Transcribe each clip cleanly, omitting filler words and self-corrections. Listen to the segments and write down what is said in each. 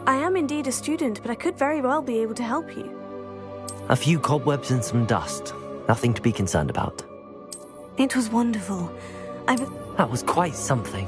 I am indeed a student, but I could very well be able to help you. A few cobwebs and some dust. Nothing to be concerned about. It was wonderful. That was quite something.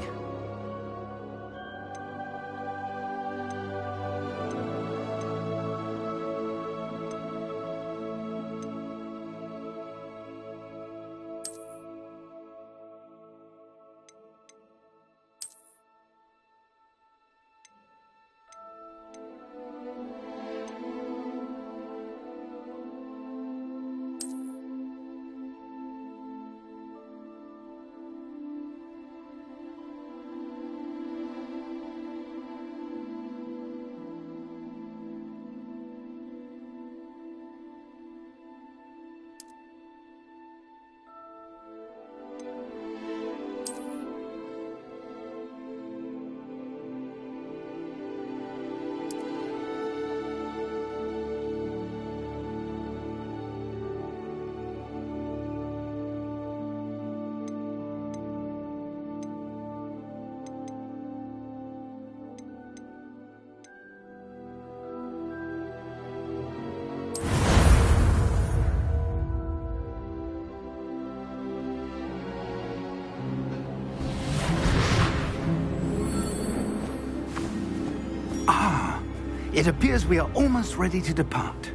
It appears we are almost ready to depart.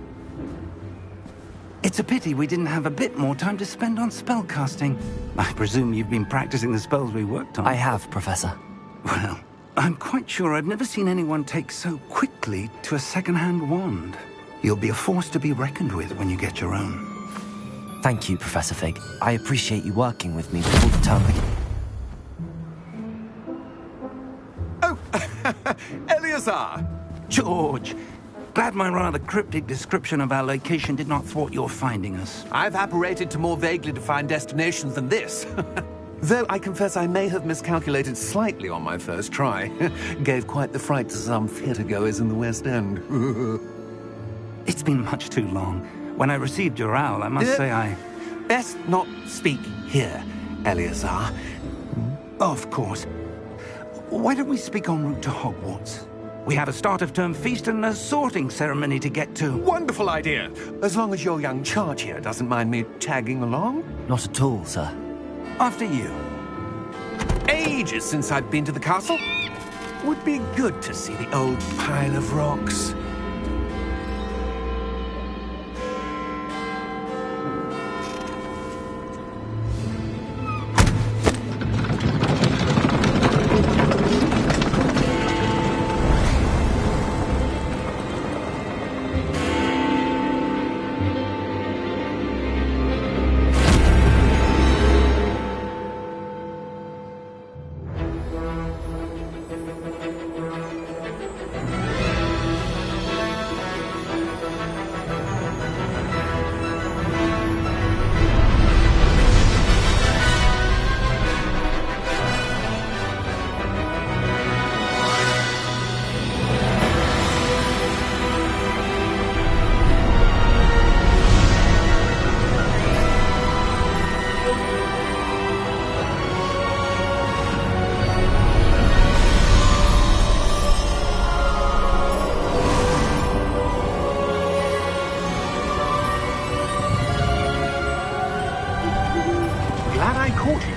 It's a pity we didn't have a bit more time to spend on spellcasting. I presume you've been practicing the spells we worked on. I have, Professor. Well, I'm quite sure I've never seen anyone take so quickly to a second-hand wand. You'll be a force to be reckoned with when you get your own. Thank you, Professor Fig. I appreciate you working with me before the term begins. Oh, Eleazar! George, glad my rather cryptic description of our location did not thwart your finding us. I've apparated to more vaguely defined destinations than this. Though I confess I may have miscalculated slightly on my first try. Gave quite the fright to some theatre-goers in the West End. It's been much too long. When I received your owl, I must say I... Best not speak here, Eleazar. Of course. Why don't we speak en route to Hogwarts? We have a start-of-term feast and a sorting ceremony to get to. Wonderful idea! As long as your young charge here doesn't mind me tagging along. Not at all, sir. After you. Ages since I've been to the castle. Would be good to see the old pile of rocks.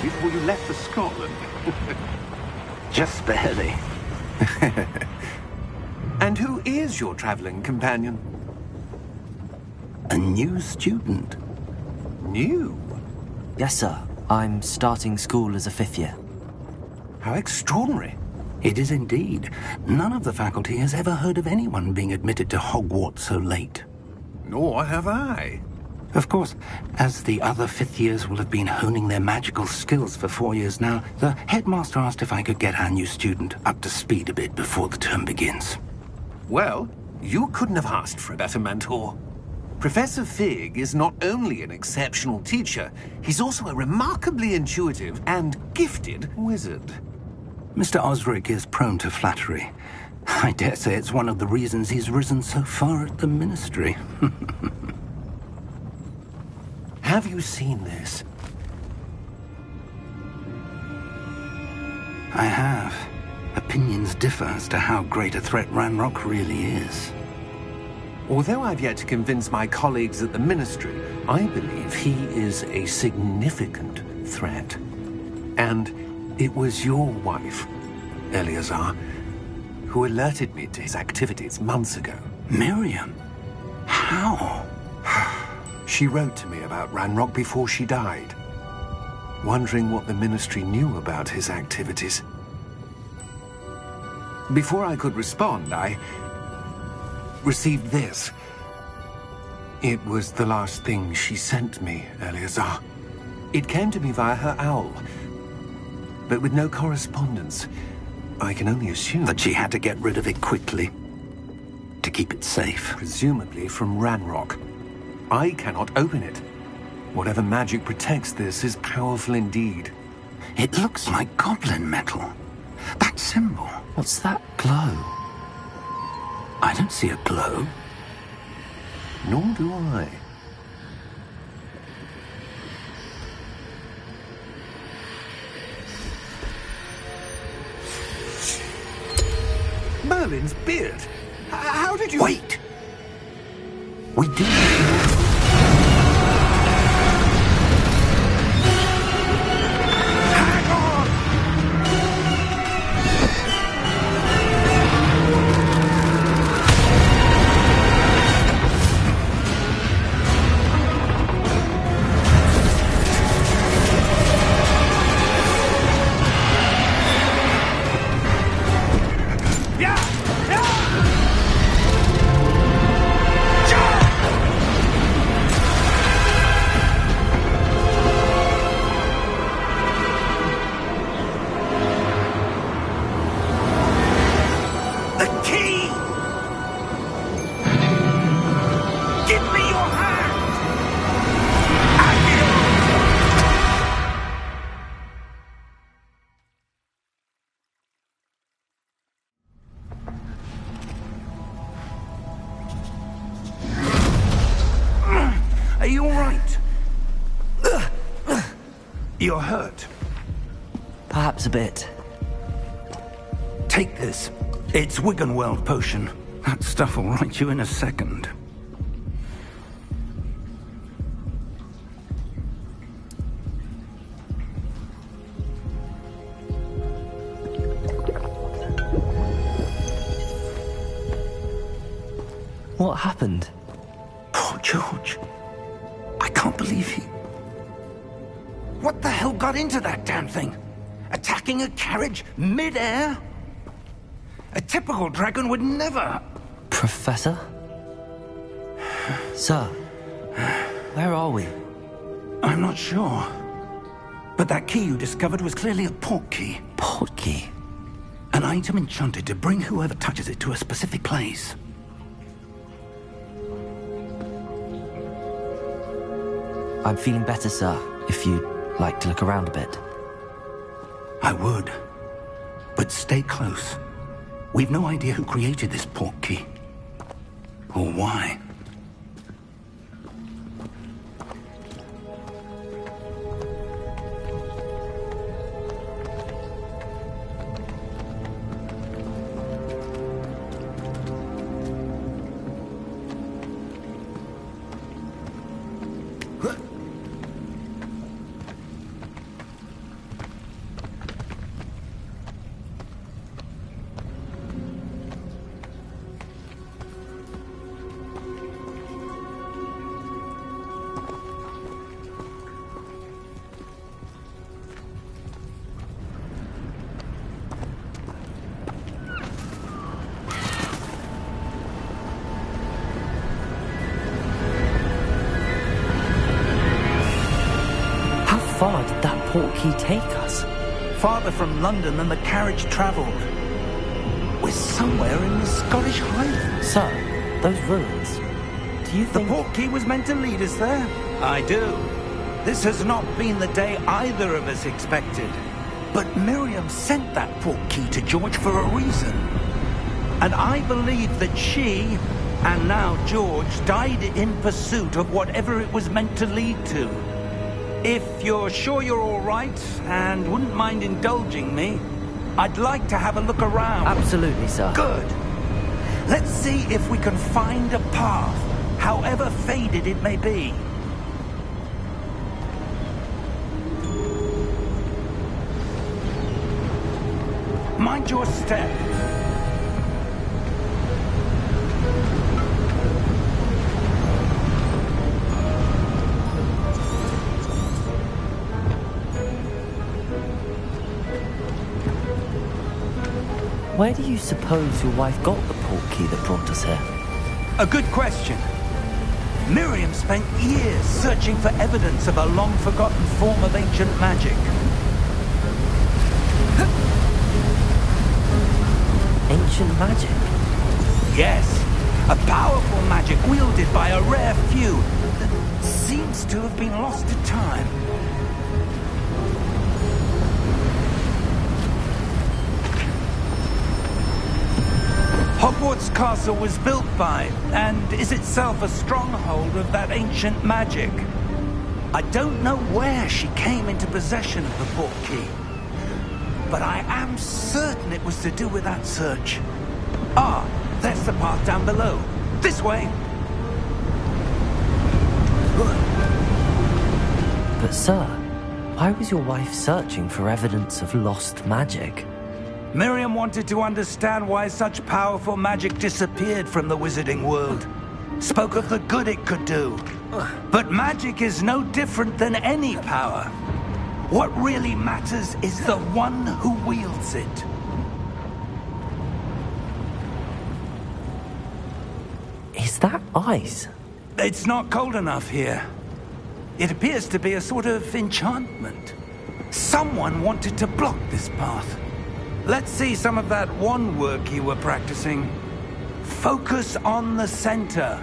Before you left for Scotland. Just barely. And who is your traveling companion? A new student. New? Yes, sir. I'm starting school as a 5th year. How extraordinary. It is indeed. None of the faculty has ever heard of anyone being admitted to Hogwarts so late. Nor have I. Of course, as the other 5th years will have been honing their magical skills for 4 years now, the headmaster asked if I could get our new student up to speed a bit before the term begins. Well, you couldn't have asked for a better mentor. Professor Fig is not only an exceptional teacher, he's also a remarkably intuitive and gifted wizard. Mr. Osric is prone to flattery. I dare say it's one of the reasons he's risen so far at the Ministry. Have you seen this? I have. Opinions differ as to how great a threat Ranrock really is. Although I've yet to convince my colleagues at the Ministry, I believe he is a significant threat. And it was your wife, Eleazar, who alerted me to his activities months ago. Miriam? How? She wrote to me about Ranrock before she died, wondering what the Ministry knew about his activities. Before I could respond, I received this. It was the last thing she sent me, Eleazar. It came to me via her owl, but with no correspondence. I can only assume That she had to get rid of it quickly, to keep it safe. presumably from Ranrock. I cannot open it. Whatever magic protects this is powerful indeed. It looks like goblin metal. That symbol. What's that glow? I don't see a glow. Nor do I. Merlin's beard! How did you... Wait! We do. Hang on! Are you all right? You're hurt. Perhaps a bit. Take this. It's Wiggenweld potion. That stuff will right you in a second. What happened? Poor George. I can't believe he... What the hell got into that damn thing? Attacking a carriage mid-air? A typical dragon would never... Professor? Sir, where are we? I'm not sure. But that key you discovered was clearly a port key. Port key? An item enchanted to bring whoever touches it to a specific place. I'm feeling better, sir, if you'd like to look around a bit. I would. But stay close. We've no idea who created this port key. Or why. How far did that port key take us? Farther from London than the carriage travelled. We're somewhere in the Scottish Highlands. Sir, those ruins. Do you The think... port key was meant to lead us there? I do. This has not been the day either of us expected. But Miriam sent that port key to George for a reason. And I believe that she, and now George, died in pursuit of whatever it was meant to lead to. If you're sure you're all right, and wouldn't mind indulging me, I'd like to have a look around. Absolutely, sir. Good. Let's see if we can find a path, however faded it may be. Mind your step. Where do you suppose your wife got the portkey that brought us here? A good question. Miriam spent years searching for evidence of a long-forgotten form of ancient magic. Ancient magic? Yes, a powerful magic wielded by a rare few that seems to have been lost to time. Hogwarts Castle was built by, and is itself a stronghold of that ancient magic. I don't know where she came into possession of the portkey, but I am certain it was to do with that search. Ah, there's the path down below. This way! But sir, why was your wife searching for evidence of lost magic? Miriam wanted to understand why such powerful magic disappeared from the wizarding world. Spoke of the good it could do. But magic is no different than any power. What really matters is the one who wields it. Is that ice? It's not cold enough here. It appears to be a sort of enchantment. Someone wanted to block this path. Let's see some of that wand work you were practicing. Focus on the center.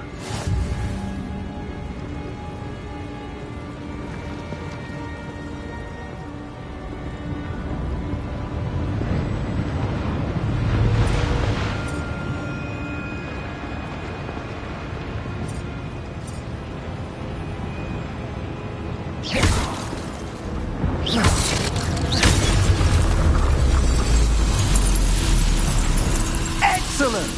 Excellent!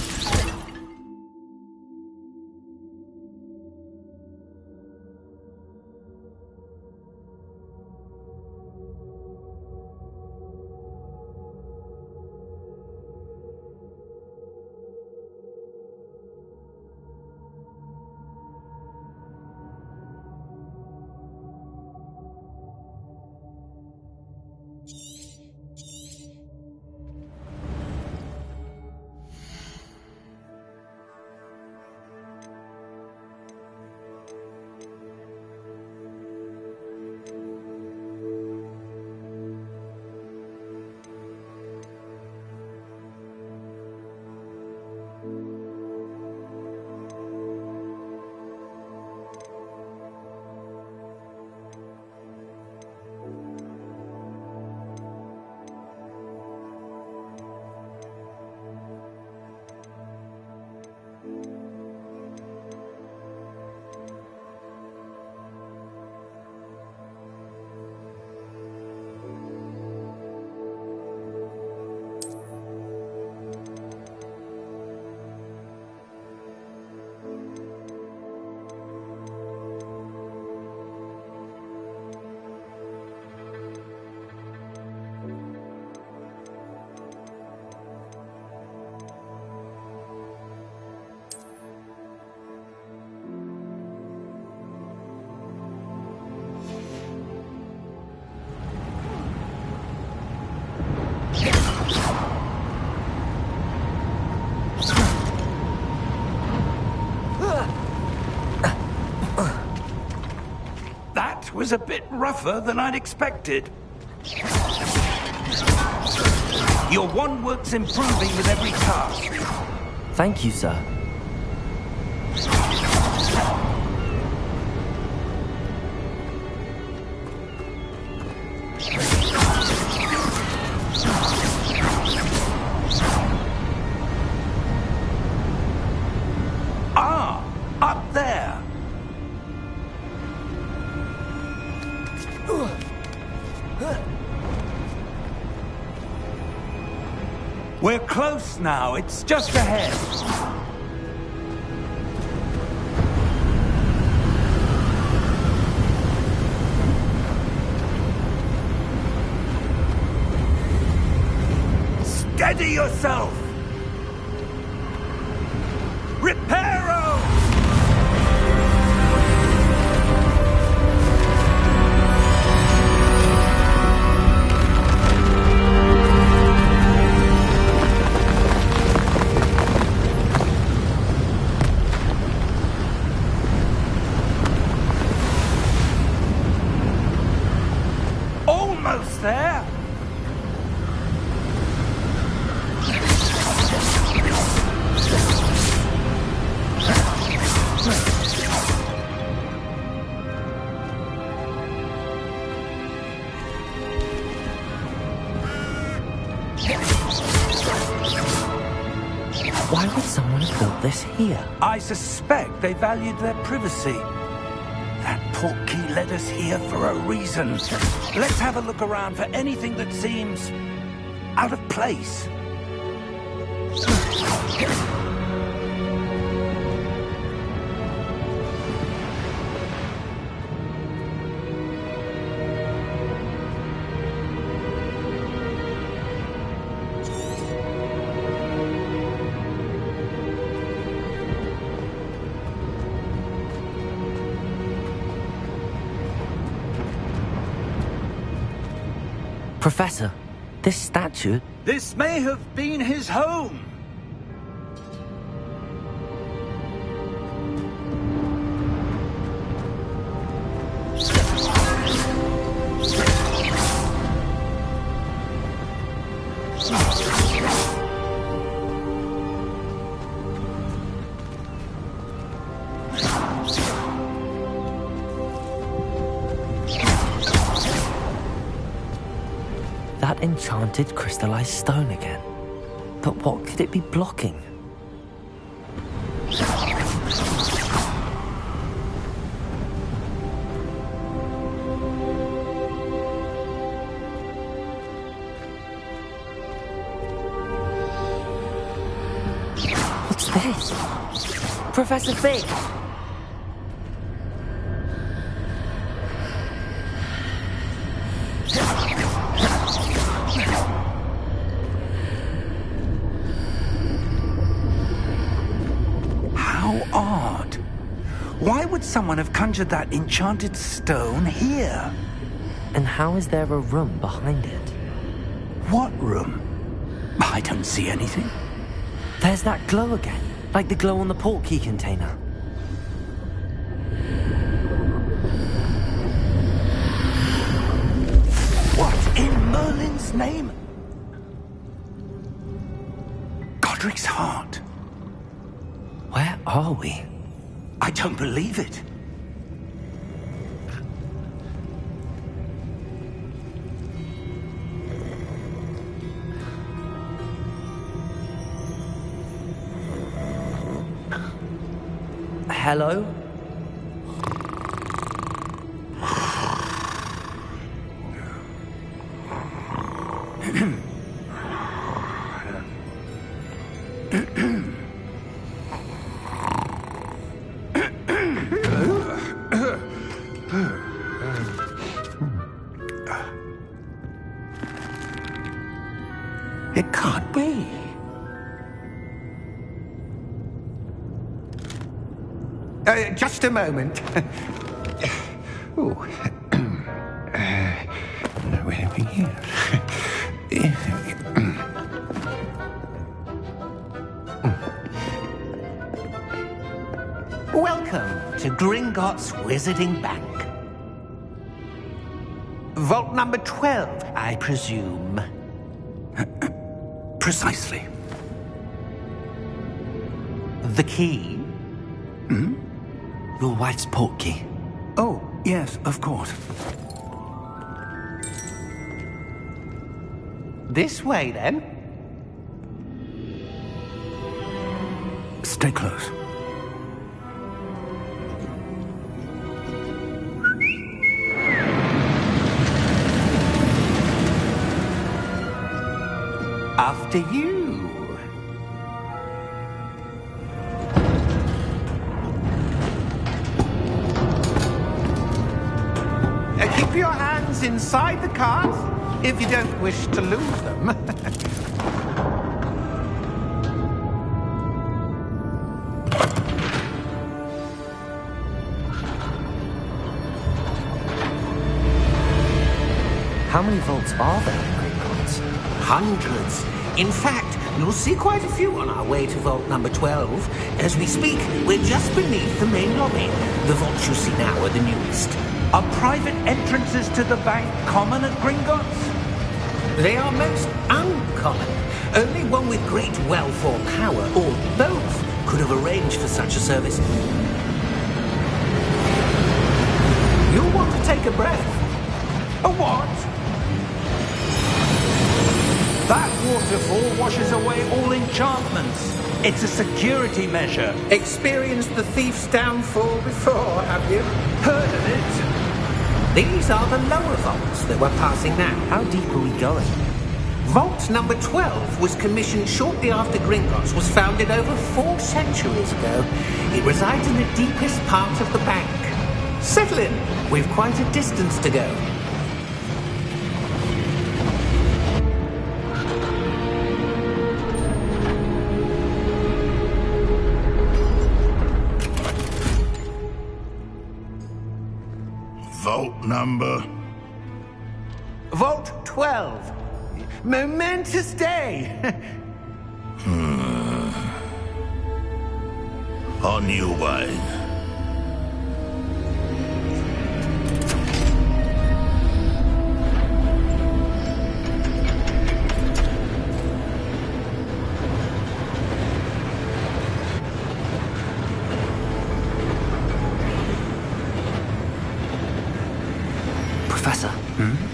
That was a bit rougher than I'd expected. Your wand work's improving with every task. Thank you, sir. Ah, up there. close now. It's just ahead. Steady yourself! Reparo! Almost there! Why would someone have built this here? I suspect they valued their privacy. That portkey led us here for a reason. Let's have a look around for anything that seems out of place. Professor, this statue... This may have been his home. That enchanted crystallized stone again. But what could it be blocking? What's this? Professor Fig! How odd. Why would someone have conjured that enchanted stone here? And how is there a room behind it? What room? I don't see anything. There's that glow again, like the glow on the portkey container. What in Merlin's name? Godric's heart. Where are we? I don't believe it. Hello? It can't be. Just a moment. Oh. Where are we here? Welcome to Gringotts Wizarding Bank. Vault number 12, I presume. Precisely. The key? Your wife's portkey. Oh, yes, of course. This way, then. Stay close. After you. funds inside the cart, if you don't wish to lose them. How many vaults are there in Gringotts? Hundreds. In fact, you'll see quite a few on our way to vault number 12. As we speak, we're just beneath the main lobby. The vaults you see now are the newest. Are private entrances to the bank common at Gringotts? They are most uncommon. Only one with great wealth or power, or both, could have arranged for such a service. You'll want to take a breath. A what? That waterfall washes away all enchantments. It's a security measure. Experienced the thief's downfall before, have you? Heard of it? These are the lower vaults that we're passing now. How deep are we going? Vault number 12 was commissioned shortly after Gringotts was founded over 4 centuries ago. It resides in the deepest part of the bank. Settle in. We've quite a distance to go. Vault number? Vault 12. Momentous day. On your way. Professor,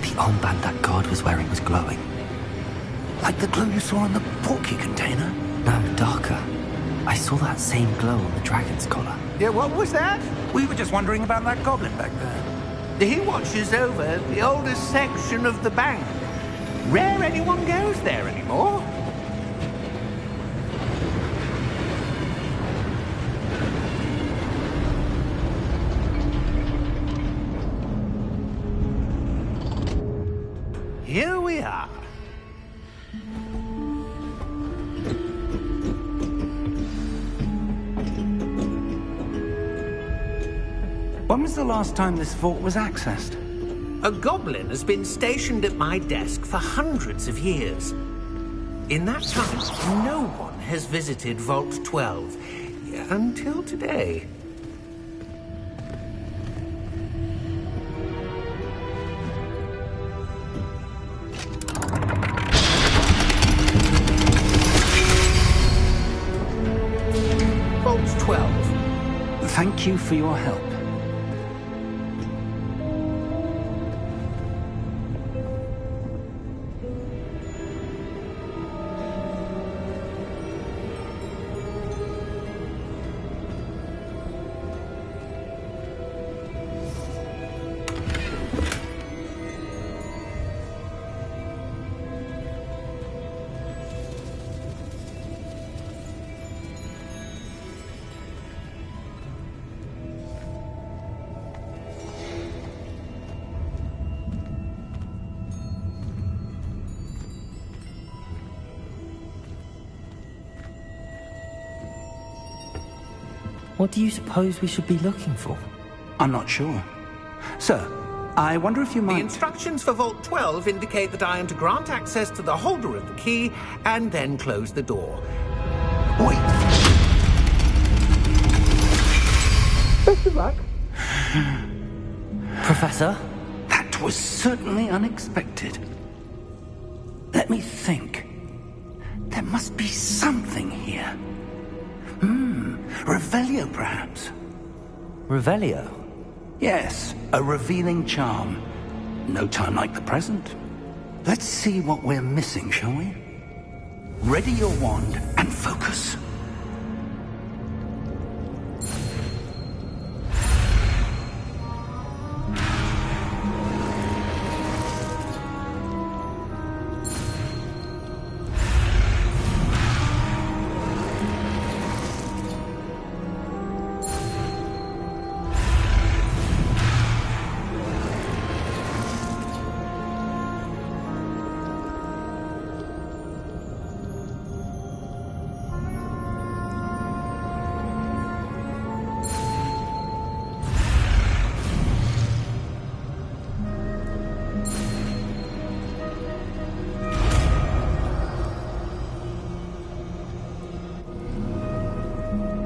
the armband that guard was wearing was glowing. Like the glow you saw in the portkey container? No, darker. I saw that same glow on the dragon's collar. Yeah, what was that? We were just wondering about that goblin back there. He watches over the oldest section of the bank. Rare anyone goes there anymore. Here we are. When was the last time this vault was accessed? A goblin has been stationed at my desk for hundreds of years. In that time, no one has visited Vault 12 until today. Vault 12. Thank you for your help. What do you suppose we should be looking for? I'm not sure. Sir, I wonder if you The might... instructions for Vault 12 indicate that I am to grant access to the holder of the key and then close the door. Wait! Best of luck. Professor? That was certainly unexpected. Let me think. There must be something here. Revelio, perhaps? Revelio? Yes, a revealing charm. No time like the present. Let's see what we're missing, shall we? Ready your wand and focus.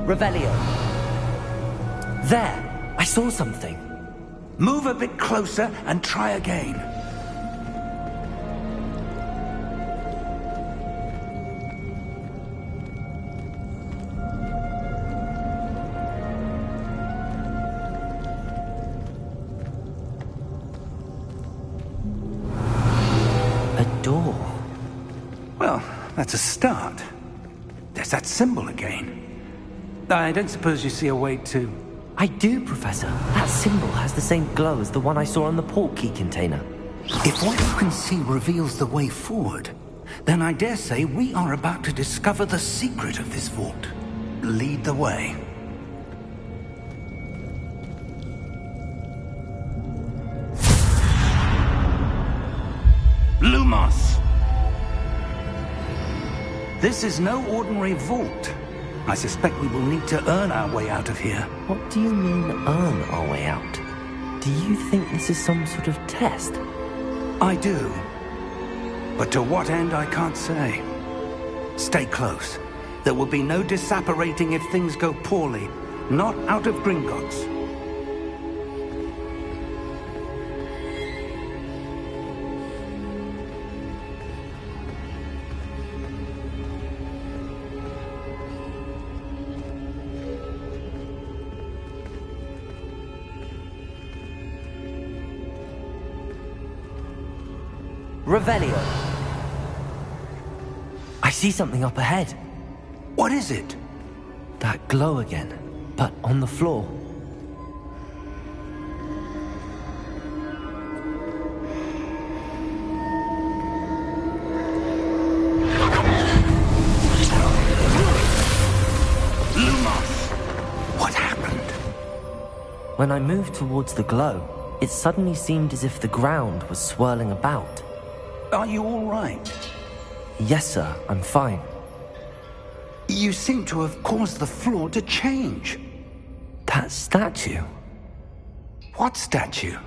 Revelio. There! I saw something. Move a bit closer and try again. A door. Well, that's a start. There's that symbol again. I don't suppose you see a way to... I do, Professor. That symbol has the same glow as the one I saw on the port key container. If what you can see reveals the way forward, then I dare say we are about to discover the secret of this vault. Lead the way. Lumos! This is no ordinary vault. I suspect we will need to earn our way out of here. What do you mean, earn our way out? Do you think this is some sort of test? I do. But to what end, I can't say. Stay close. There will be no disapparating if things go poorly. Not out of Gringotts. Revelio. I see something up ahead. What is it? That glow again, but on the floor. Lumos! What happened? When I moved towards the glow, it suddenly seemed as if the ground was swirling about. Are you all right? Yes, sir, I'm fine. You seem to have caused the floor to change. That statue. What statue?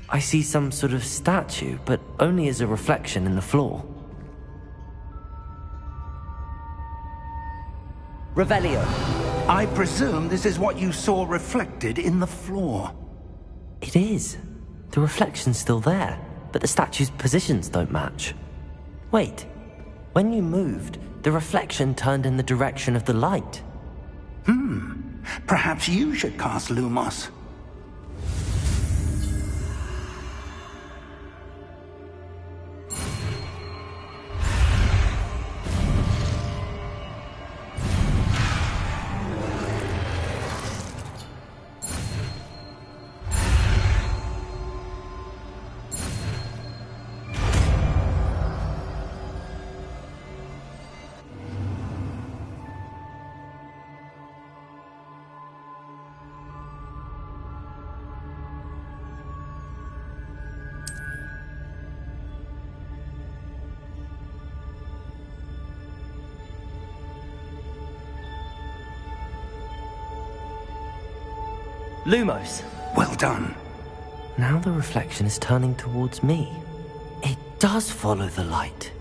I see some sort of statue, but only as a reflection in the floor. Revelio. I presume this is what you saw reflected in the floor. It is. The reflection's still there, but the statue's positions don't match. Wait. When you moved, the reflection turned in the direction of the light. Perhaps you should cast Lumos. Lumos. Well done. Now the reflection is turning towards me. It does follow the light.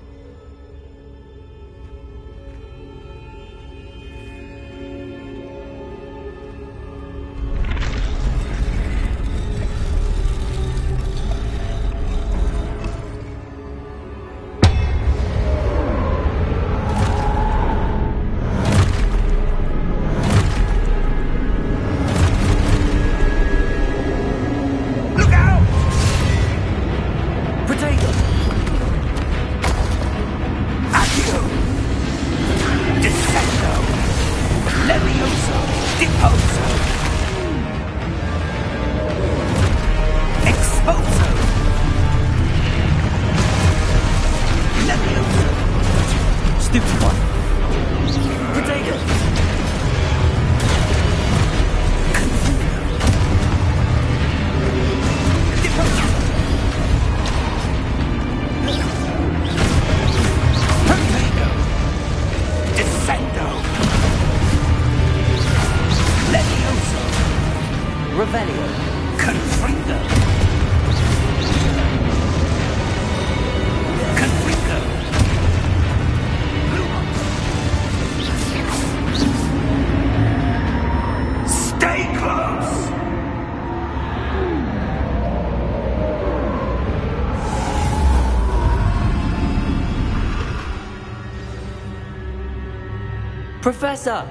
Professor!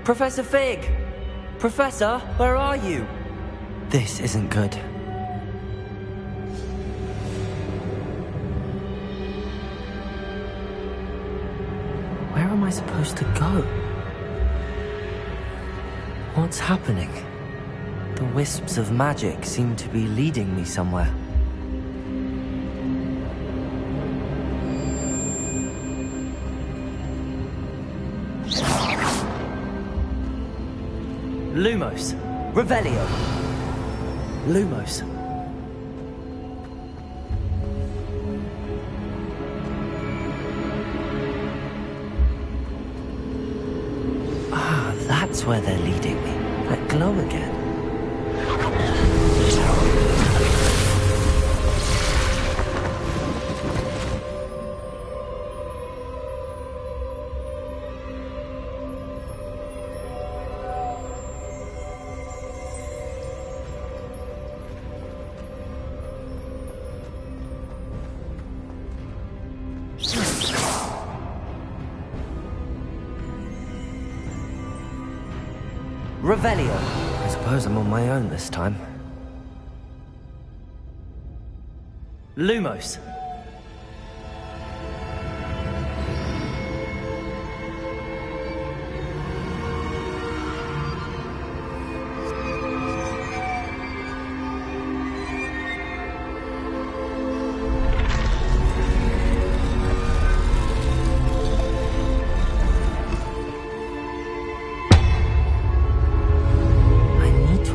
Professor Fig! Professor, where are you? This isn't good. Where am I supposed to go? What's happening? The wisps of magic seem to be leading me somewhere. Lumos! Revelio! Lumos! Ah, that's where they're leading me. That glow again. Revelio. I suppose I'm on my own this time. Lumos.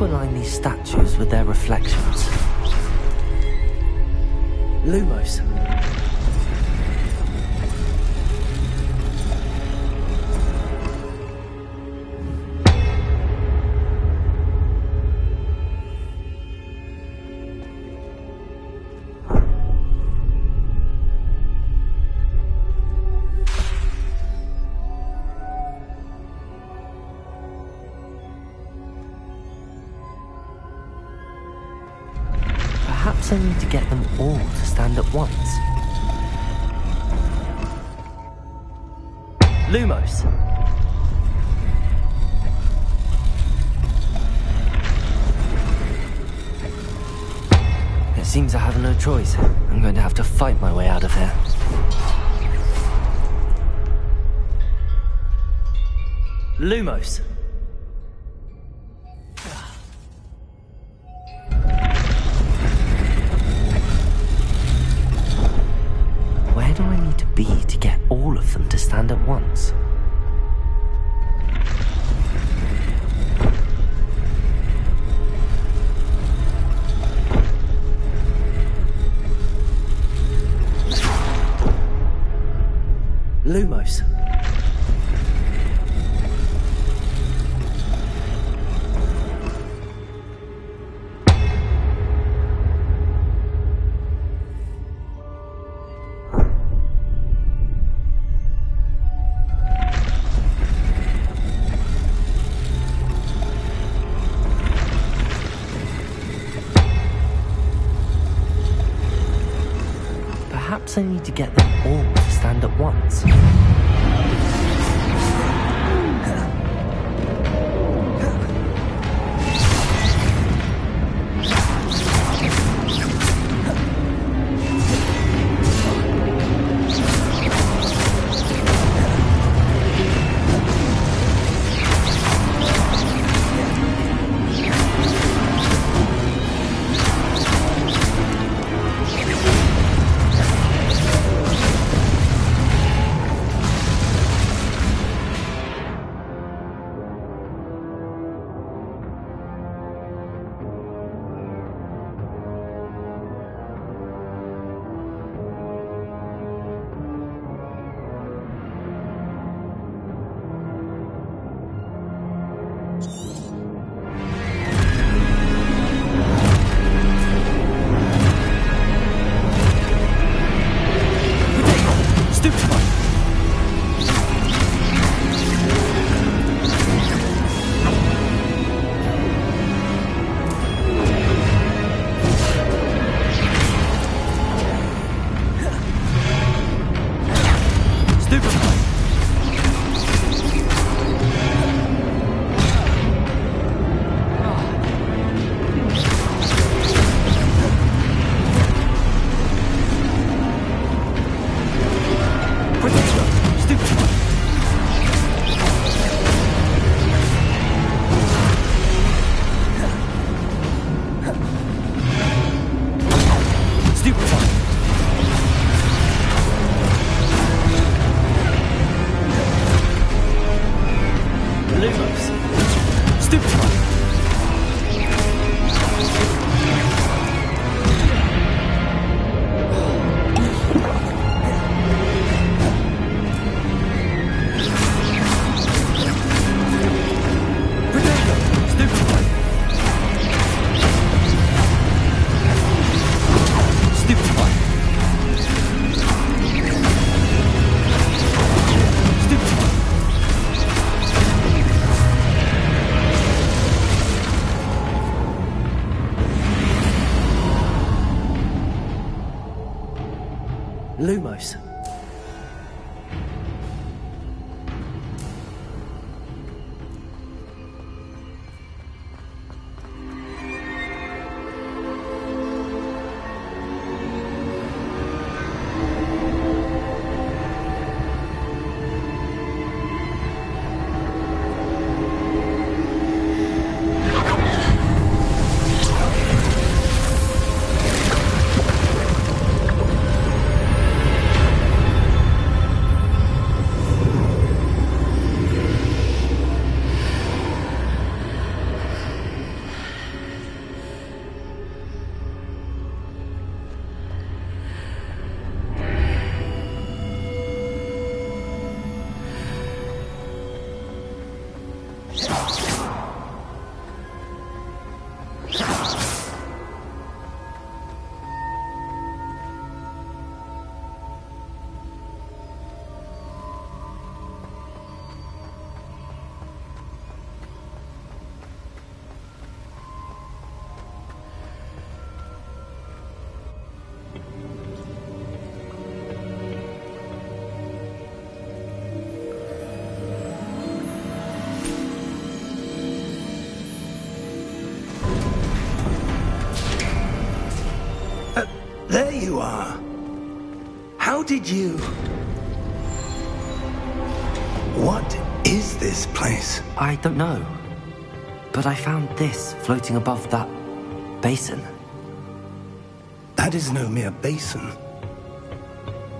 Align these statues with their reflections. Lumos. Perhaps I need to get them all to stand at once. Lumos. It seems I have no choice. I'm going to have to fight my way out of here. Lumos. Where do I need to be to get all of them to stand at once? Lumos. Perhaps I need to get them all to stand at once. Lumos. Stupefy. Lumos. There you are. How did you... What is this place? I don't know. But I found this floating above that basin. That is no mere basin.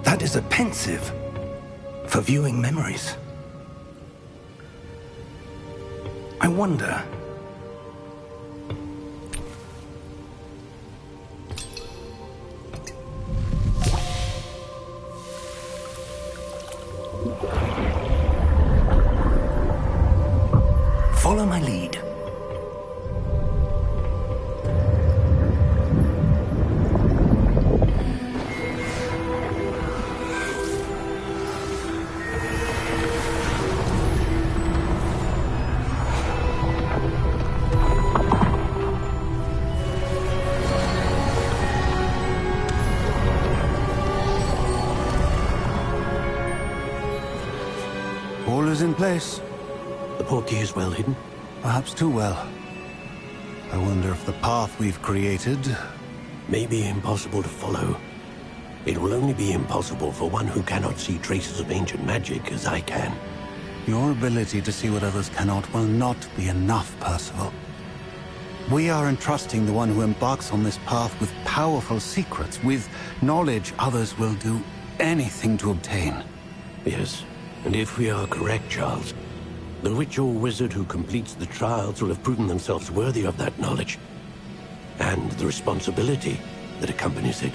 That is a pensive for viewing memories. I wonder... Follow my lead. All is in place. The portkey is well hidden. Perhaps too well. I wonder if the path we've created... May be impossible to follow. It will only be impossible for one who cannot see traces of ancient magic as I can. Your ability to see what others cannot will not be enough, Percival. We are entrusting the one who embarks on this path with powerful secrets, with knowledge others will do anything to obtain. Yes, and if we are correct, Charles, the witch or wizard who completes the trials will have proven themselves worthy of that knowledge, and the responsibility that accompanies it.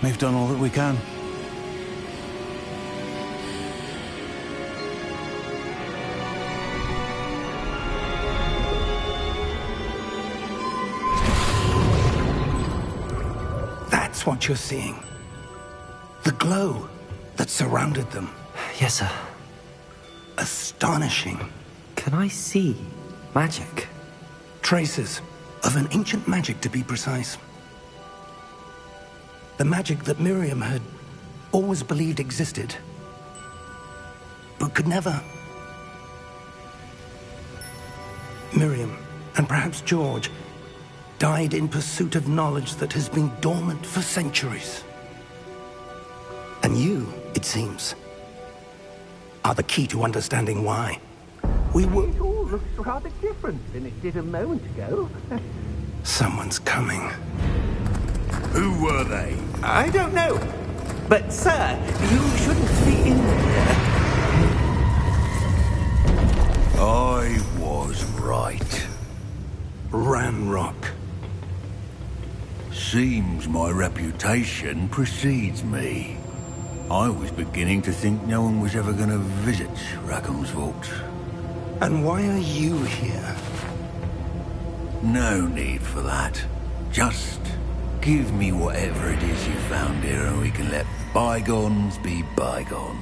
We've done all that we can. That's what you're seeing. The glow that surrounded them. Yes, sir. Astonishing. Can I see magic? Traces of an ancient magic, to be precise. The magic that Miriam had always believed existed, but could never. Miriam, and perhaps George, died in pursuit of knowledge that has been dormant for centuries. And you, it seems, are the key to understanding why. We were... It all looks rather different than it did a moment ago. Someone's coming. Who were they? I don't know. But, sir, you shouldn't be in here. Ranrock. Seems my reputation precedes me. I was beginning to think no one was ever going to visit Rackham's vault. And why are you here? No need for that. Just give me whatever it is you found here and we can let bygones be bygones.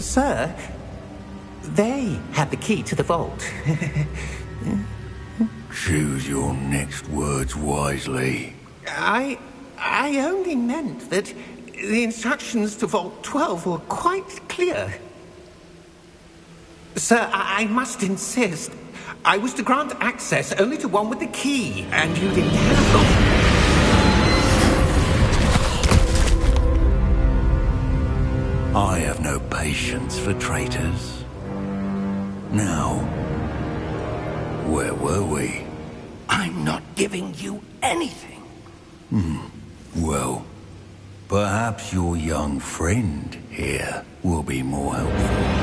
Sir, they have the key to the vault. Choose your next words wisely. I only meant that the instructions to Vault 12 were quite clear. Sir, I must insist. I was to grant access only to one with the key, and you didn't have them. I have no patience for traitors. Now, where were we? I'm not giving you anything. Well, perhaps your young friend here will be more helpful.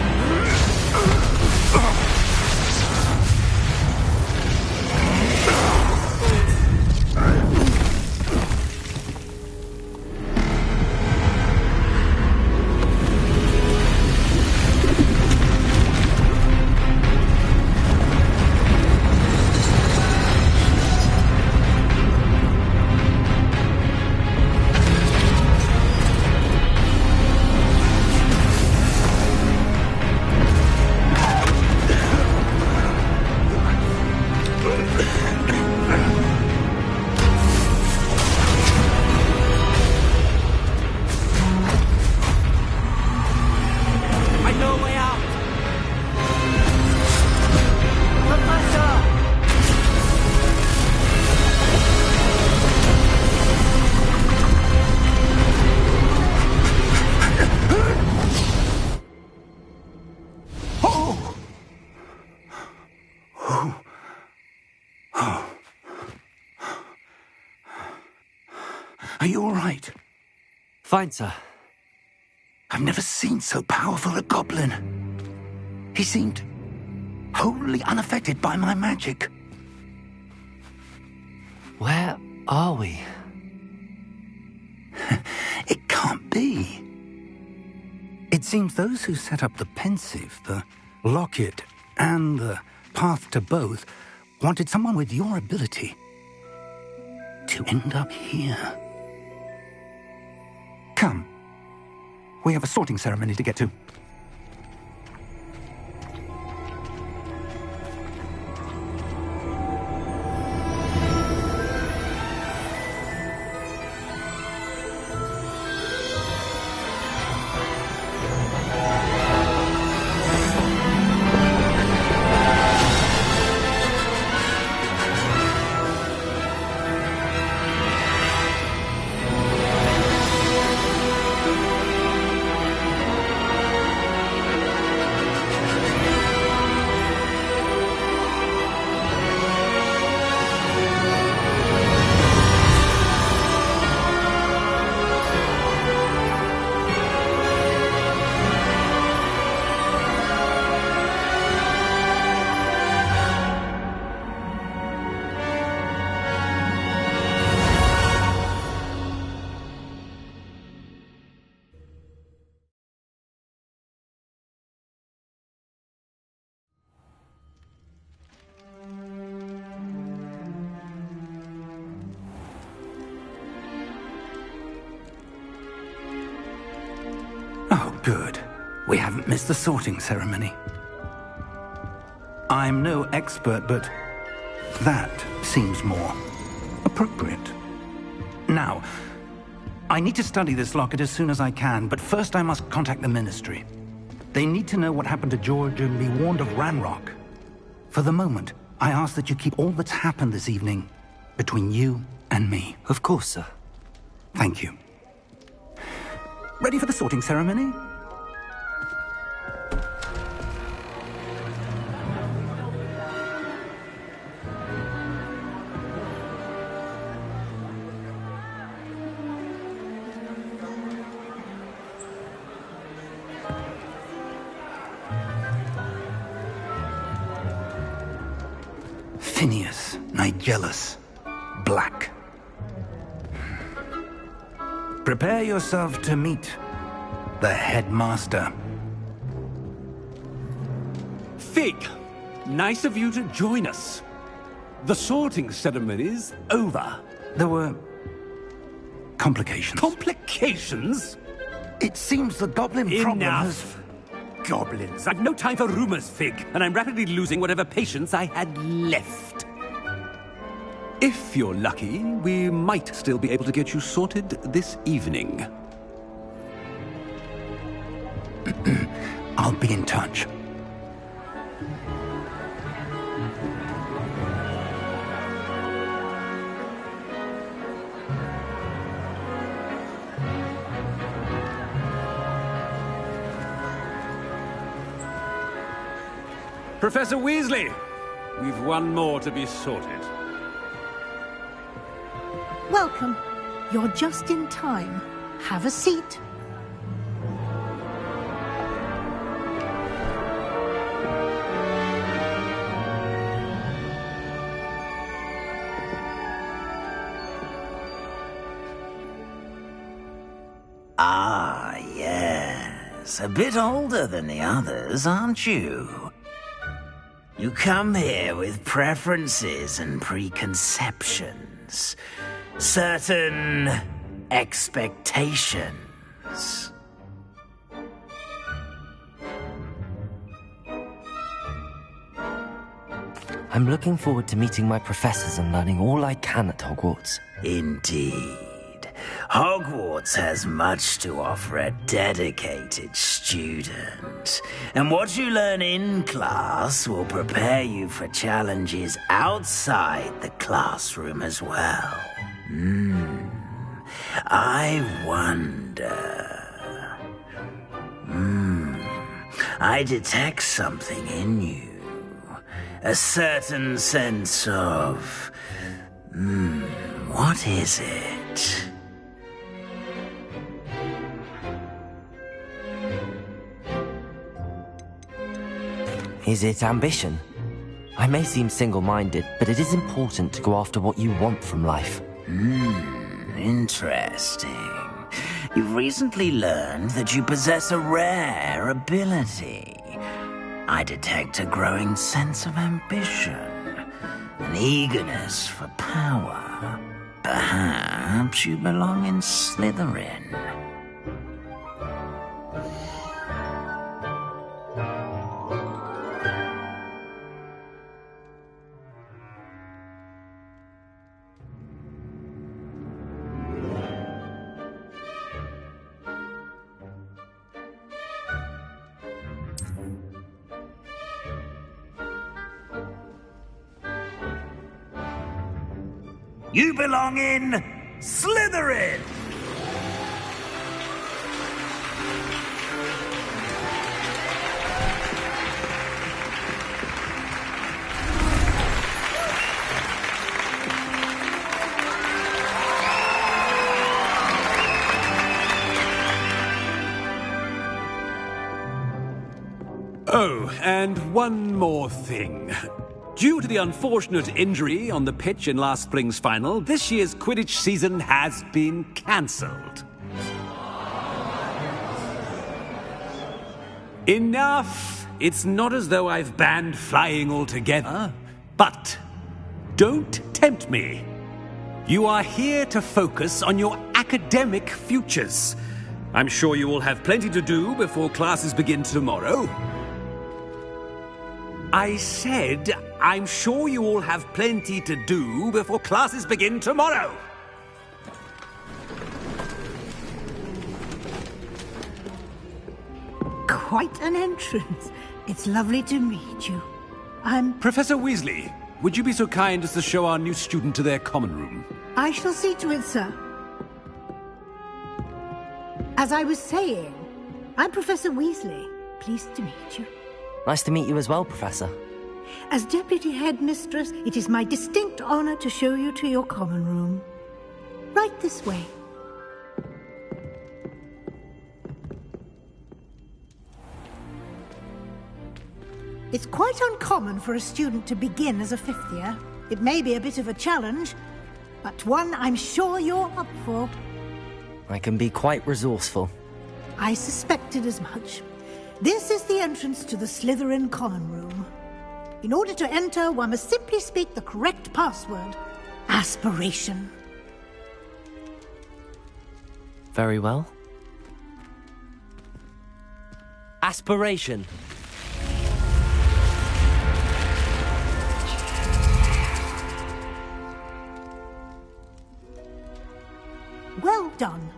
Are you all right? Fine, sir. I've never seen so powerful a goblin. He seemed wholly unaffected by my magic. Where are we? It can't be. It seems those who set up the pensive, the locket, and the path to both wanted someone with your ability to end up here. Come. We have a sorting ceremony to get to. Oh, good. We haven't missed the sorting ceremony. I'm no expert, but that seems more appropriate. Now, I need to study this locket as soon as I can, but first I must contact the Ministry. They need to know what happened to George and be warned of Ranrock. For the moment, I ask that you keep all that's happened this evening between you and me. Of course, sir. Thank you. Ready for the sorting ceremony? Phineas, Nigellus, Black. Prepare yourself to meet the headmaster. Fig, nice of you to join us. The sorting ceremony's over. There were complications. Complications? It seems the goblin problem has... Enough! Goblins. I've no time for rumors, Fig, and I'm rapidly losing whatever patience I had left. If you're lucky, we might still be able to get you sorted this evening. I'll be in touch. Professor Weasley, we've one more to be sorted. Welcome. You're just in time. Have a seat. Ah, yes. A bit older than the others, aren't you? You come here with preferences and preconceptions. Certain expectations. I'm looking forward to meeting my professors and learning all I can at Hogwarts. Indeed. Hogwarts has much to offer a dedicated student. And what you learn in class will prepare you for challenges outside the classroom as well. I wonder... I detect something in you. A certain sense of... what is it? Is it ambition? I may seem single-minded, but it is important to go after what you want from life. Interesting. You've recently learned that you possess a rare ability. I detect a growing sense of ambition, an eagerness for power. Perhaps you belong in Slytherin. You belong in Slytherin! Oh, and one more thing. Due to the unfortunate injury on the pitch in last spring's final, this year's Quidditch season has been cancelled. Enough! It's not as though I've banned flying altogether. But don't tempt me. You are here to focus on your academic futures. I'm sure you will have plenty to do before classes begin tomorrow. I said, I'm sure you all have plenty to do before classes begin tomorrow. Quite an entrance. It's lovely to meet you. Professor Weasley, would you be so kind as to show our new student to their common room? I shall see to it, sir. As I was saying, I'm Professor Weasley. Pleased to meet you. Nice to meet you as well, Professor. As Deputy Headmistress, it is my distinct honor to show you to your common room. Right this way. It's quite uncommon for a student to begin as a fifth year. It may be a bit of a challenge, but one I'm sure you're up for. I can be quite resourceful. I suspected as much. This is the entrance to the Slytherin Common Room. In order to enter, one must simply speak the correct password. Aspiration. Very well. Aspiration. Well done.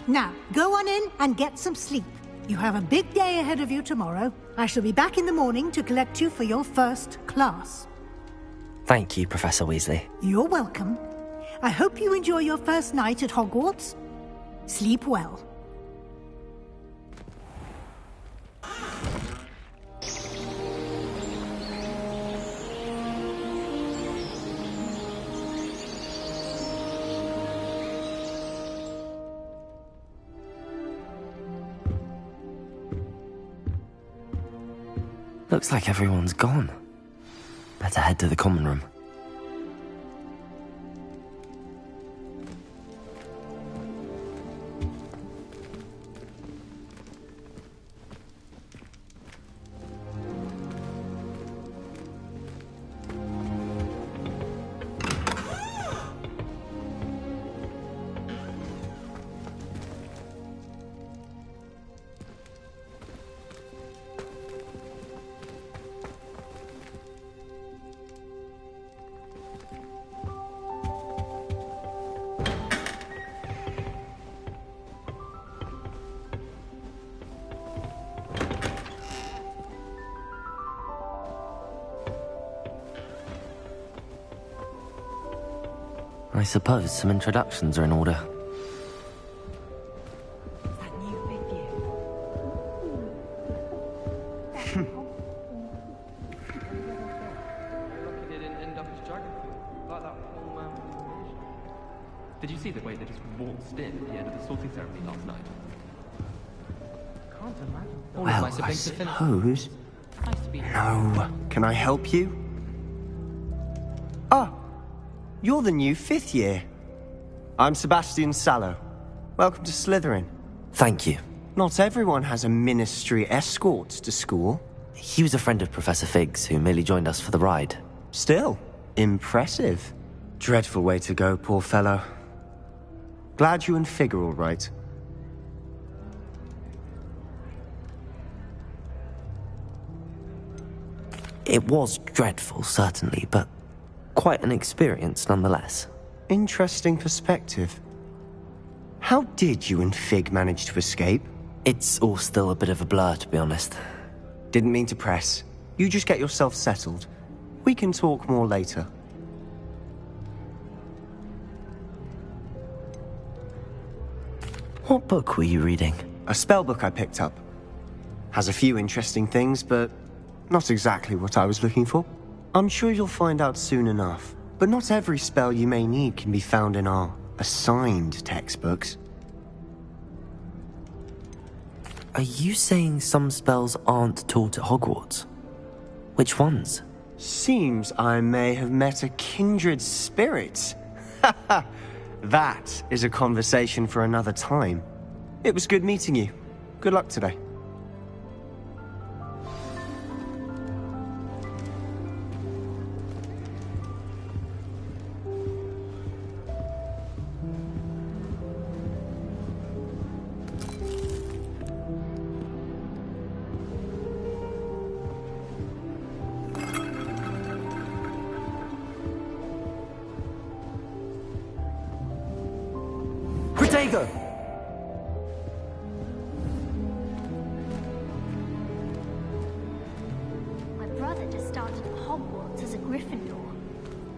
Now, go on in and get some sleep. You have a big day ahead of you tomorrow. I shall be back in the morning to collect you for your first class. Thank you, Professor Weasley. You're welcome. I hope you enjoy your first night at Hogwarts. Sleep well. Looks like everyone's gone. Better head to the common room. I suppose some introductions are in order. Did you see the way they just waltzed in at the end of the sorting ceremony last night? Can't imagine. Well, I suppose. No. Can I help you? Ah, you're the new fifth year. I'm Sebastian Sallow. Welcome to Slytherin. Thank you. Not everyone has a ministry escort to school. He was a friend of Professor Fig's who merely joined us for the ride. Still, impressive. Dreadful way to go, poor fellow. Glad you and Fig are all right. It was dreadful, certainly, but quite an experience nonetheless. Interesting perspective. How did you and Fig manage to escape? It's all still a bit of a blur, to be honest. Didn't mean to press. You just get yourself settled. We can talk more later. What book were you reading? A spell book I picked up. Has a few interesting things, but not exactly what I was looking for. I'm sure you'll find out soon enough. But not every spell you may need can be found in our assigned textbooks. Are you saying some spells aren't taught at Hogwarts? Which ones? Seems I may have met a kindred spirit. That is a conversation for another time. It was good meeting you. Good luck today. My brother just started at Hogwarts as a Gryffindor.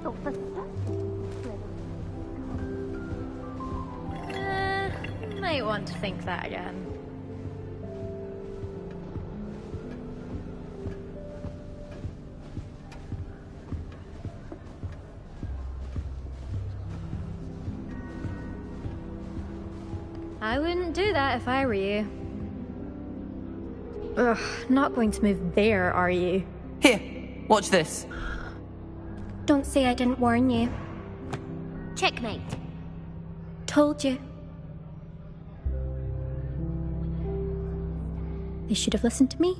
But for might want to think that again. I wouldn't do that if I were you. Ugh, not going to move there, are you? Here, watch this. Don't say I didn't warn you. Checkmate. Told you. They should have listened to me.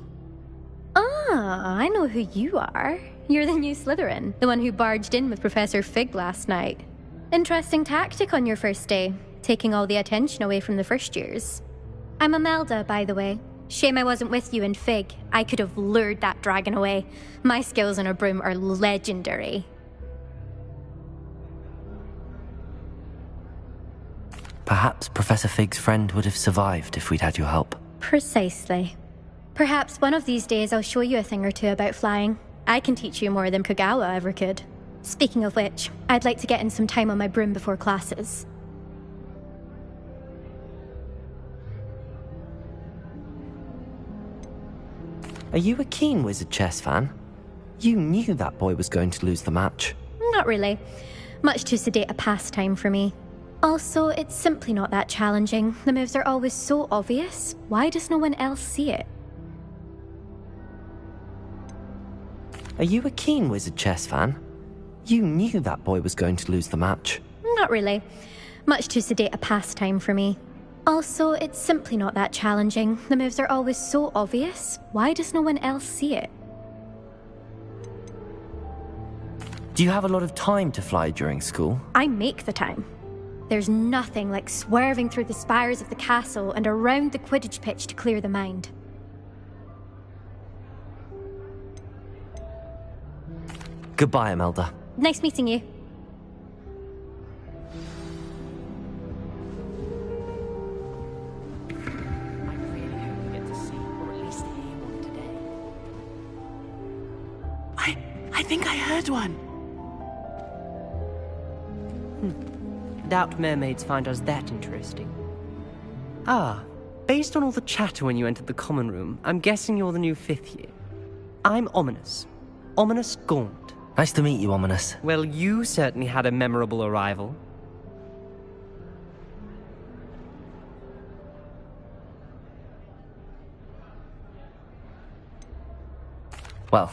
Ah, I know who you are. You're the new Slytherin, the one who barged in with Professor Fig last night. Interesting tactic on your first day, taking all the attention away from the first years. I'm Imelda, by the way. Shame I wasn't with you in Fig. I could have lured that dragon away. My skills on a broom are legendary. Perhaps Professor Fig's friend would have survived if we'd had your help. Precisely. Perhaps one of these days I'll show you a thing or two about flying. I can teach you more than Kogawa ever could. Speaking of which, I'd like to get in some time on my broom before classes. Are you a keen Wizard chess fan? You knew that boy was going to lose the match. Not really. Much too sedate a pastime for me. Also, it's simply not that challenging. The moves are always so obvious. Why does no one else see it? Are you a keen Wizard chess fan? You knew that boy was going to lose the match. Not really. Much too sedate a pastime for me. Also, it's simply not that challenging. The moves are always so obvious. Why does no one else see it? Do you have a lot of time to fly during school? I make the time. There's nothing like swerving through the spires of the castle and around the Quidditch pitch to clear the mind. Goodbye, Imelda. Nice meeting you. I think I heard one. Doubt mermaids find us that interesting. Ah, based on all the chatter when you entered the common room, I'm guessing you're the new 5th year. I'm Ominous. Ominous Gaunt. Nice to meet you, Ominous. Well, you certainly had a memorable arrival. Well,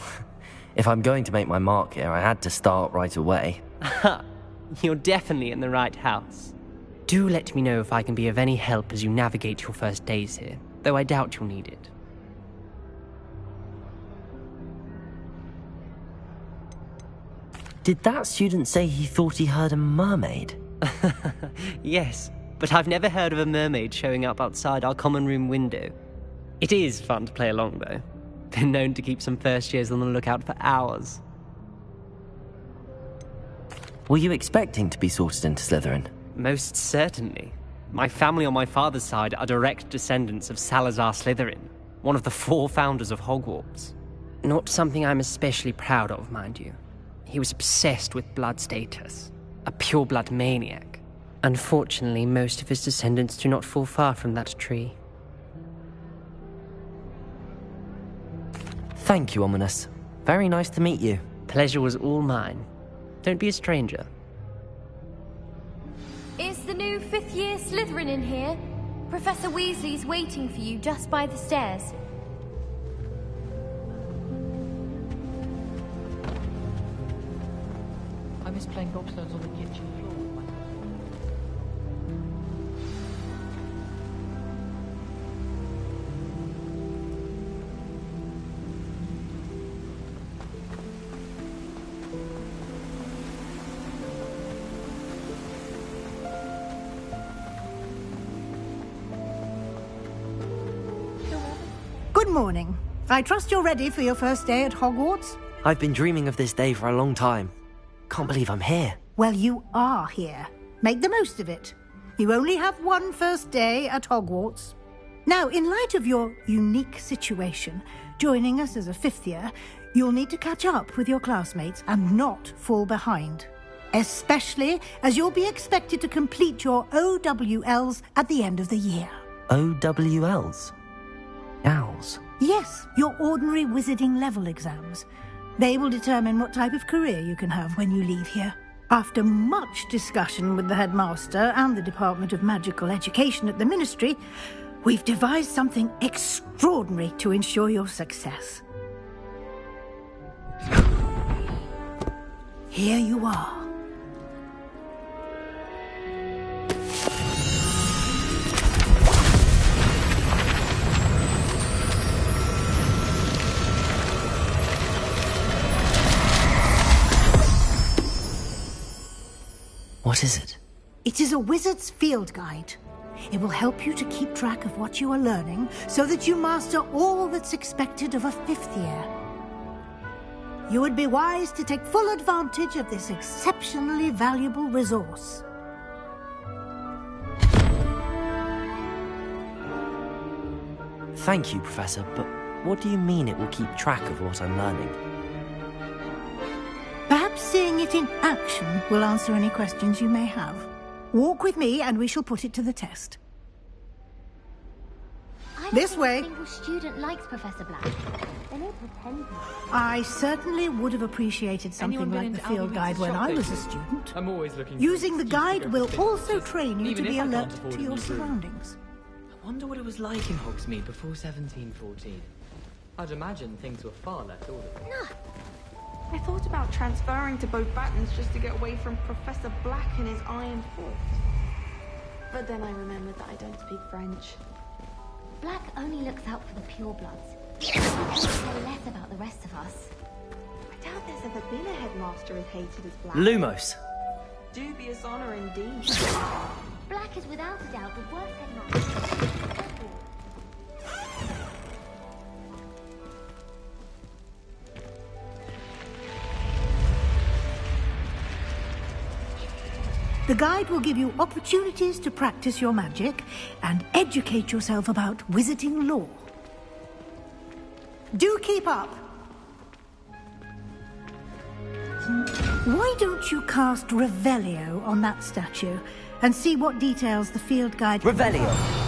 if I'm going to make my mark here, I had to start right away. Ha! You're definitely in the right house. Do let me know if I can be of any help as you navigate your first days here, though I doubt you'll need it. Did that student say he thought he heard a mermaid? Yes, but I've never heard of a mermaid showing up outside our common room window. It is fun to play along, though. Been known to keep some first years on the lookout for hours. Were you expecting to be sorted into Slytherin? Most certainly. My family on my father's side are direct descendants of Salazar Slytherin, one of the 4 founders of Hogwarts. Not something I'm especially proud of, mind you. He was obsessed with blood status, a pure-blood maniac. Unfortunately, most of his descendants do not fall far from that tree. Thank you, Ominous. Very nice to meet you. Pleasure was all mine. Don't be a stranger. Is the new 5th year Slytherin in here? Professor Weasley's waiting for you just by the stairs. I miss playing gobstones on the kitchen floor. Good morning. I trust you're ready for your first day at Hogwarts? I've been dreaming of this day for a long time. Can't believe I'm here. Well, you are here. Make the most of it. You only have one first day at Hogwarts. Now, in light of your unique situation, joining us as a 5th year, you'll need to catch up with your classmates and not fall behind. Especially as you'll be expected to complete your OWLs at the end of the year. OWLs? Owls? Yes, your ordinary wizarding level exams. They will determine what type of career you can have when you leave here. After much discussion with the headmaster and the Department of Magical Education at the Ministry, We've devised something extraordinary to ensure your success. Here you are. What is it? It is a wizard's field guide. It will help you to keep track of what you are learning so that you master all that's expected of a 5th year. You would be wise to take full advantage of this exceptionally valuable resource. Thank you, Professor, but what do you mean it will keep track of what I'm learning? Perhaps seeing it in action will answer any questions you may have. Walk with me and we shall put it to the test. This way. A single student likes Professor Black. They may pretend. I certainly would have appreciated something like the field guide when I was a student. I'm always looking. Using the guide will also train you to be alert to your surroundings. I wonder what it was like in Hogsmeade before 1714. I'd imagine things were far less orderly. No. I thought about transferring to both Battens just to get away from Professor Black and his iron fort. But then I remembered that I don't speak French. Black only looks out for the purebloods. He cares less about the rest of us. I doubt there's ever been a headmaster as hated as Black. Lumos. Dubious honor indeed. Black is without a doubt the worst headmaster. The guide will give you opportunities to practice your magic and educate yourself about wizarding lore. Do keep up! Why don't you cast Revelio on that statue and see what details the field guide... Revelio!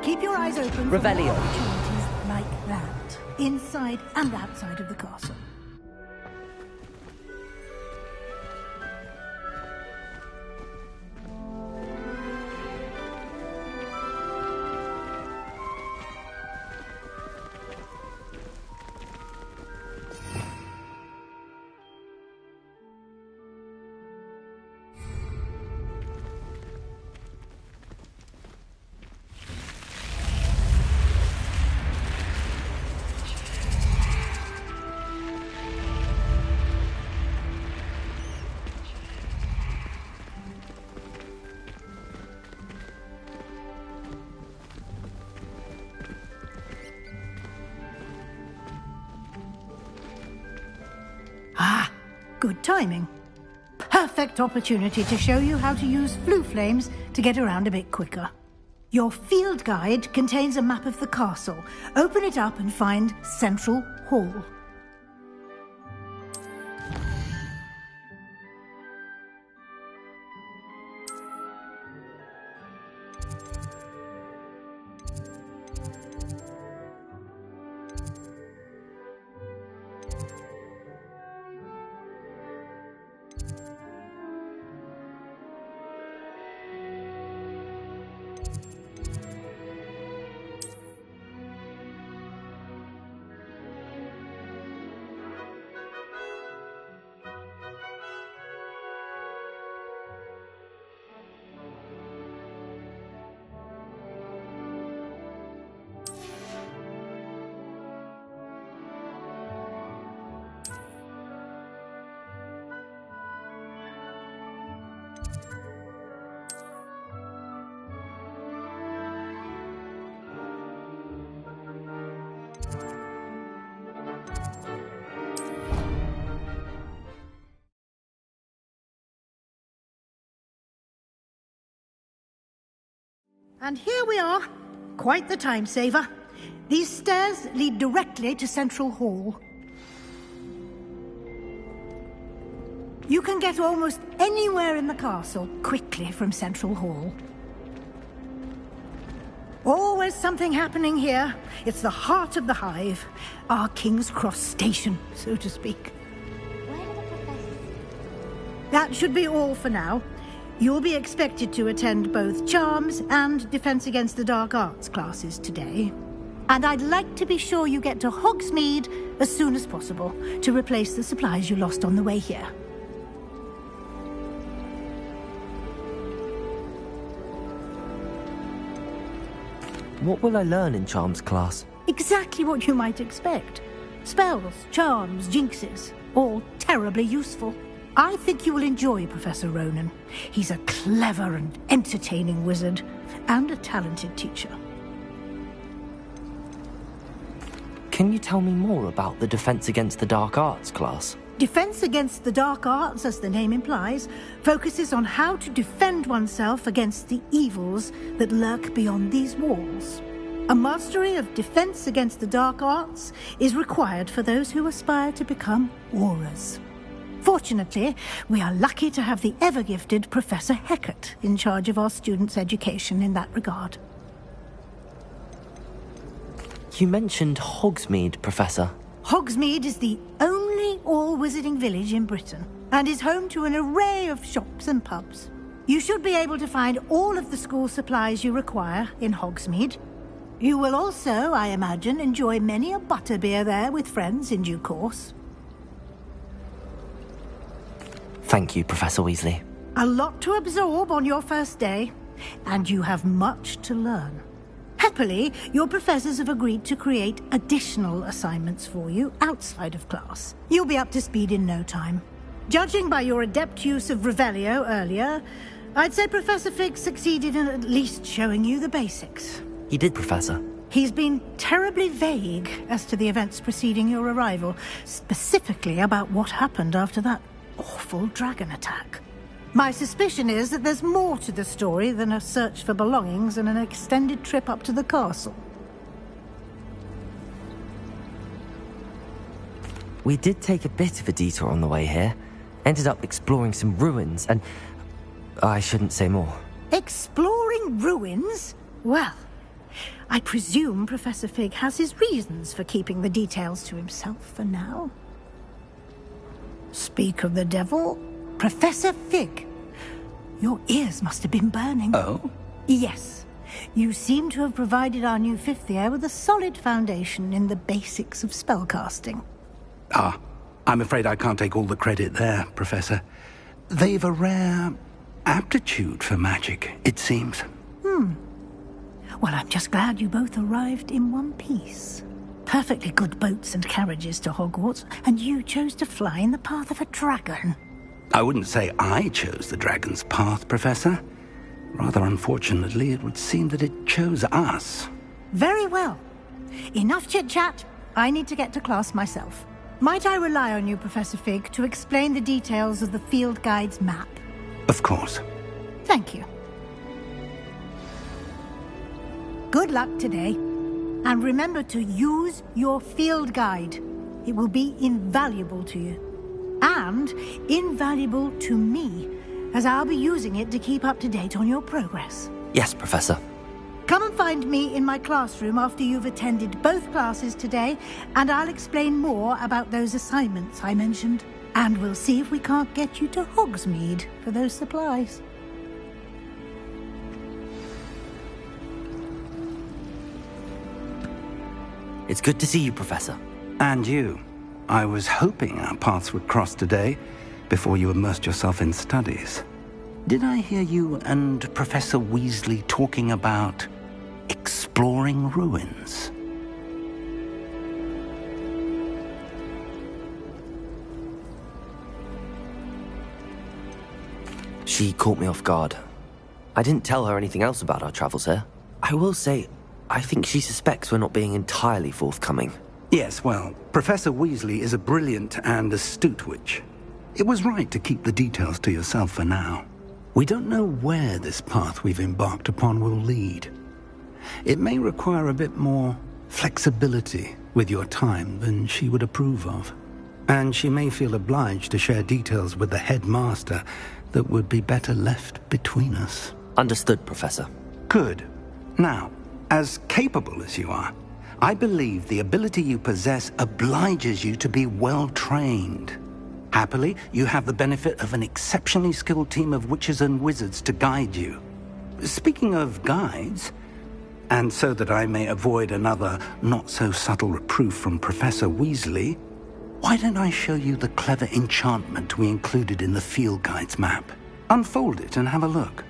Keep your eyes open for Revelio. more opportunities like that, inside and outside of the castle. Good timing. Perfect opportunity to show you how to use flue flames to get around a bit quicker. Your field guide contains a map of the castle. Open it up and find Central Hall. And here we are. Quite the time saver. These stairs lead directly to Central Hall. You can get almost anywhere in the castle quickly from Central Hall. Always something happening here. It's the heart of the hive. Our King's Cross station, so to speak. That should be all for now. You'll be expected to attend both Charms and Defense Against the Dark Arts classes today. And I'd like to be sure you get to Hogsmeade as soon as possible to replace the supplies you lost on the way here. What will I learn in Charms class? Exactly what you might expect. Spells, charms, jinxes, all terribly useful. I think you will enjoy Professor Ronan. He's a clever and entertaining wizard, and a talented teacher. Can you tell me more about the Defense Against the Dark Arts class? Defense Against the Dark Arts, as the name implies, focuses on how to defend oneself against the evils that lurk beyond these walls. A mastery of Defense Against the Dark Arts is required for those who aspire to become Aurors. Fortunately, we are lucky to have the ever-gifted Professor Hecat in charge of our students' education in that regard. You mentioned Hogsmeade, Professor. Hogsmeade is the only all-wizarding village in Britain, and is home to an array of shops and pubs. You should be able to find all of the school supplies you require in Hogsmeade. You will also, I imagine, enjoy many a butterbeer there with friends in due course. Thank you, Professor Weasley. A lot to absorb on your first day, and you have much to learn. Happily, your professors have agreed to create additional assignments for you outside of class. You'll be up to speed in no time. Judging by your adept use of Revelio earlier, I'd say Professor Fig succeeded in at least showing you the basics. He did, Professor. He's been terribly vague as to the events preceding your arrival, specifically about what happened after that awful dragon attack. My suspicion is that there's more to the story than a search for belongings and an extended trip up to the castle. We did take a bit of a detour on the way here. Ended up exploring some ruins and... I shouldn't say more. Exploring ruins? Well, I presume Professor Fig has his reasons for keeping the details to himself for now. Speak of the devil, Professor Fig. Your ears must have been burning. Oh? Yes. You seem to have provided our new fifth year with a solid foundation in the basics of spellcasting. Ah, I'm afraid I can't take all the credit there, Professor. They've a rare aptitude for magic, it seems. Well, I'm just glad you both arrived in one piece. Perfectly good boats and carriages to Hogwarts, and you chose to fly in the path of a dragon. I wouldn't say I chose the dragon's path, Professor. Rather unfortunately, it would seem that it chose us. Very well. Enough chit-chat. I need to get to class myself. Might I rely on you, Professor Fig, to explain the details of the field guide's map? Of course. Thank you. Good luck today. And remember to use your field guide. It will be invaluable to you. And invaluable to me, as I'll be using it to keep up to date on your progress. Yes, Professor. Come and find me in my classroom after you've attended both classes today, and I'll explain more about those assignments I mentioned. And we'll see if we can't get you to Hogsmeade for those supplies. It's good to see you, Professor. And you. I was hoping our paths would cross today, before you immersed yourself in studies. Did I hear you and Professor Weasley talking about exploring ruins? She caught me off guard. I didn't tell her anything else about our travels here. I will say, I think she suspects we're not being entirely forthcoming. Yes, well, Professor Weasley is a brilliant and astute witch. It was right to keep the details to yourself for now. We don't know where this path we've embarked upon will lead. It may require a bit more flexibility with your time than she would approve of. And she may feel obliged to share details with the headmaster that would be better left between us. Understood, Professor. Good. Now, as capable as you are, I believe the ability you possess obliges you to be well-trained. Happily, you have the benefit of an exceptionally skilled team of witches and wizards to guide you. Speaking of guides, and so that I may avoid another not-so-subtle reproof from Professor Weasley, why don't I show you the clever enchantment we included in the field guide's map? Unfold it and have a look.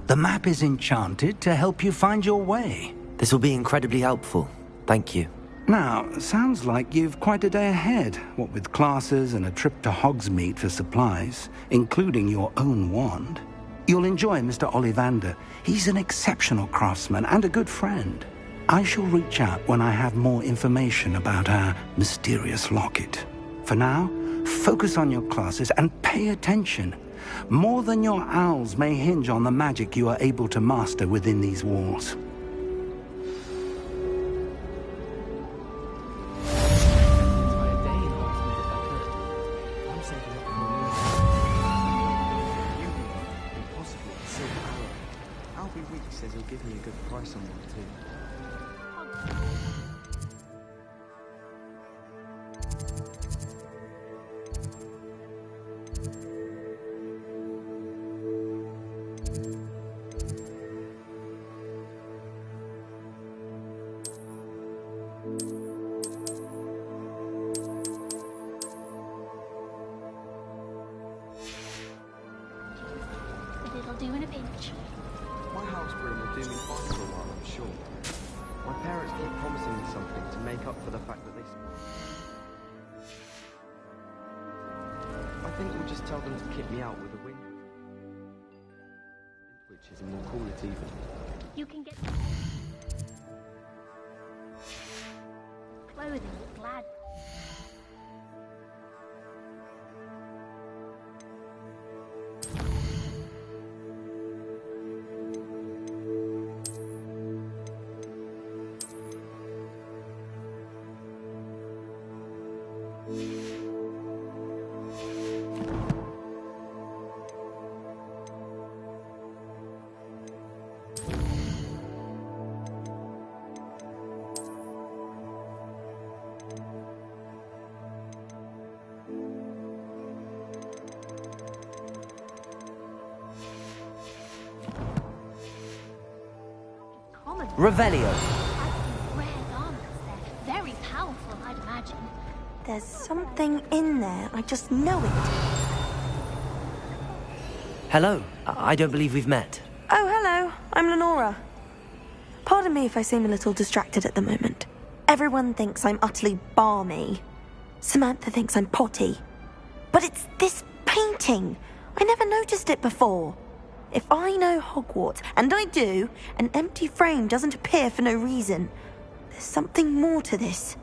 The map is enchanted to help you find your way. This will be incredibly helpful. Thank you. Now, sounds like you've quite a day ahead, what with classes and a trip to Hogsmeade for supplies, including your own wand. You'll enjoy Mr. Ollivander. He's an exceptional craftsman and a good friend. I shall reach out when I have more information about our mysterious locket. For now, focus on your classes and pay attention. More than your owls may hinge on the magic you are able to master within these walls. Says he'll give me a good price on one too. up for the fact that they... I think we'll just tell them to kick me out with a wing. Which is, and we'll call it even. You can get clothing with glad. Revelio. Rare garments there. Very powerful, I'd imagine. There's something in there. I just know it. Hello. I don't believe we've met. Oh, hello. I'm Lenora. Pardon me if I seem a little distracted at the moment. Everyone thinks I'm utterly balmy. Samantha thinks I'm potty. But it's this painting. I never noticed it before. If I know Hogwarts, and I do, an empty frame doesn't appear for no reason. There's something more to this.